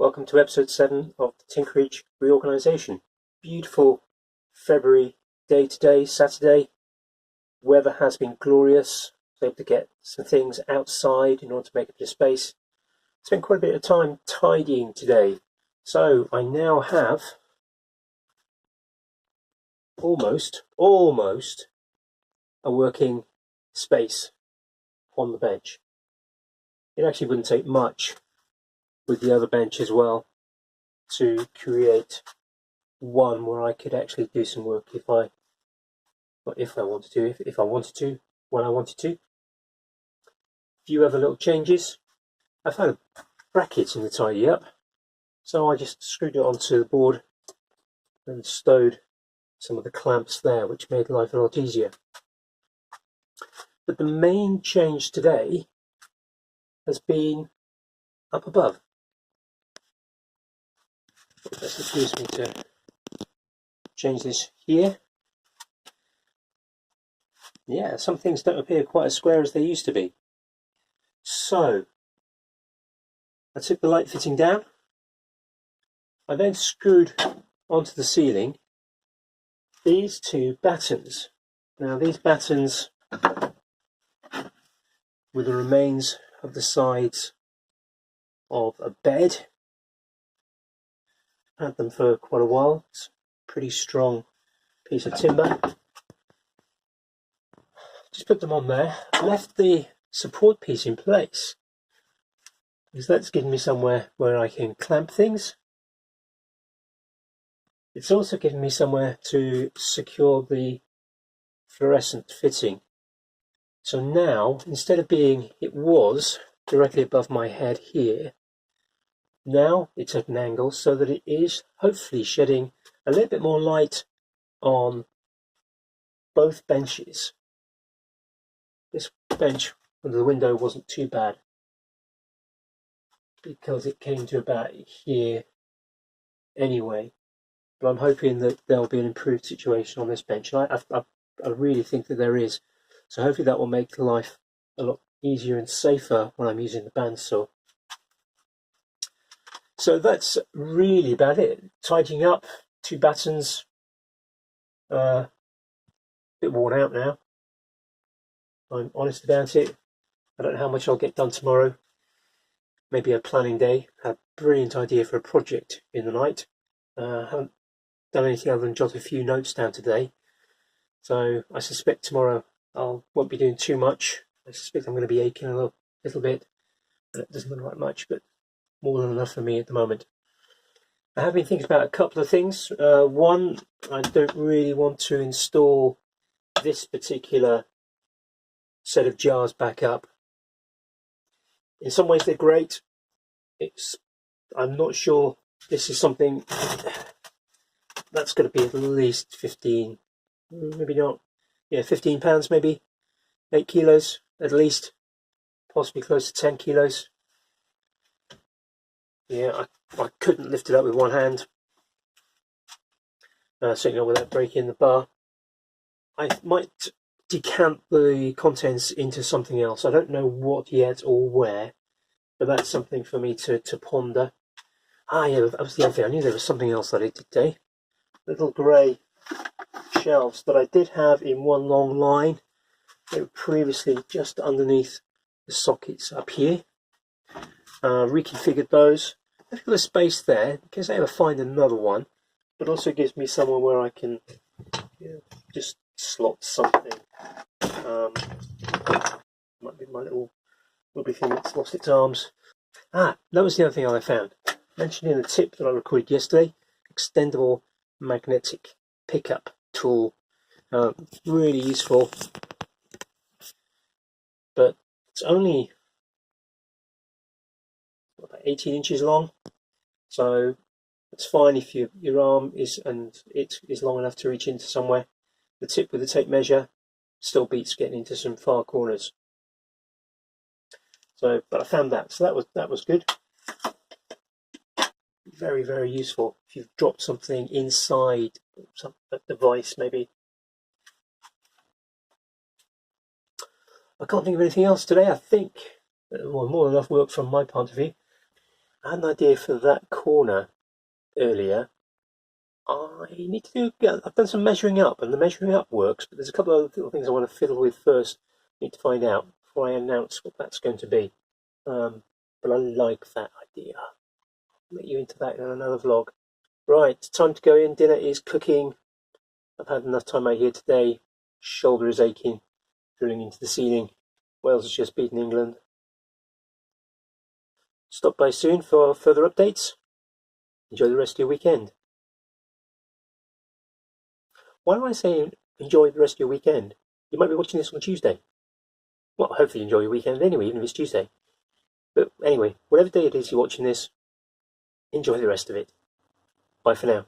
Welcome to episode 7 of the Tinkerage Reorganisation. Beautiful February day today, Saturday. Weather has been glorious. I was able to get some things outside in order to make a bit of space. Spent quite a bit of time tidying today. So I now have almost a working space on the bench. It actually wouldn't take much with the other bench as well to create one where I could actually do some work if I wanted to, when I wanted to. A few other little changes. I found a bracket in the tidy up, so I just screwed it onto the board and stowed some of the clamps there, which made life a lot easier. But the main change today has been up above. Let's excuse me to change this here. Yeah, some things don't appear quite as square as they used to be. So I took the light fitting down. I then screwed onto the ceiling these two battens. Now these battens were the remains of the sides of a bed. Had them for quite a while. It's a pretty strong piece of timber. Just put them on there. Left the support piece in place because that's given me somewhere where I can clamp things. It's also given me somewhere to secure the fluorescent fitting. So now, instead of it was directly above my head here, now it's at an angle so that it is hopefully shedding a little bit more light on both benches. This bench under the window wasn't too bad because it came to about here anyway. But I'm hoping that there'll be an improved situation on this bench. And I really think that there is. So hopefully that will make life a lot easier and safer when I'm using the bandsaw. So that's really about it. Tidying up, two battens, a bit worn out now. I'm honest about it. I don't know how much I'll get done tomorrow. Maybe a planning day. Had a brilliant idea for a project in the night. Haven't done anything other than jot a few notes down today. So I suspect tomorrow I won't be doing too much. I suspect I'm going to be aching a little bit. But it doesn't look like much, but more than enough for me at the moment. I have been thinking about a couple of things. One, I don't really want to install this particular set of jars back up. In some ways they're great. I'm not sure this is something that's going to be at least 15, maybe not, yeah, 15 pounds maybe, 8 kilos at least, possibly close to 10 kilos. Yeah, I couldn't lift it up with one hand, certainly not without breaking the bar. I might decant the contents into something else. I don't know what yet or where, but that's something for me to ponder. Ah, yeah, that was the other thing. I knew there was something else that I did today. Little grey shelves that I did have in one long line. They were previously just underneath the sockets up here. Reconfigured those. I've got a space there in case I ever find another one, but also gives me somewhere where I can just slot something. Might be my little wobbly thing that's lost its arms. That was the other thing I found. Mentioned in the tip that I recorded yesterday, extendable magnetic pickup tool. Really useful, but it's only about 18 inches long, so it's fine if your arm is long enough to reach into somewhere. The tip with the tape measure still beats getting into some far corners. So, but I found that, so that was good. Very, very useful if you've dropped something inside a device, maybe. I can't think of anything else today. I think more than enough work from my point of view. I had an idea for that corner earlier. I need to do. I've done some measuring up, and the measuring up works. But there's a couple of other little things I want to fiddle with first. Need to find out before I announce what that's going to be. But I like that idea. I'll let you into that in another vlog. Right, time to go in. Dinner is cooking. I've had enough time out here today. Shoulder is aching, drilling into the ceiling. Wales has just beaten England. Stop by soon for further updates. Enjoy the rest of your weekend. Why do I say enjoy the rest of your weekend? You might be watching this on Tuesday. Well, hopefully enjoy your weekend anyway, even if it's Tuesday. But anyway, whatever day it is you're watching this, enjoy the rest of it. Bye for now.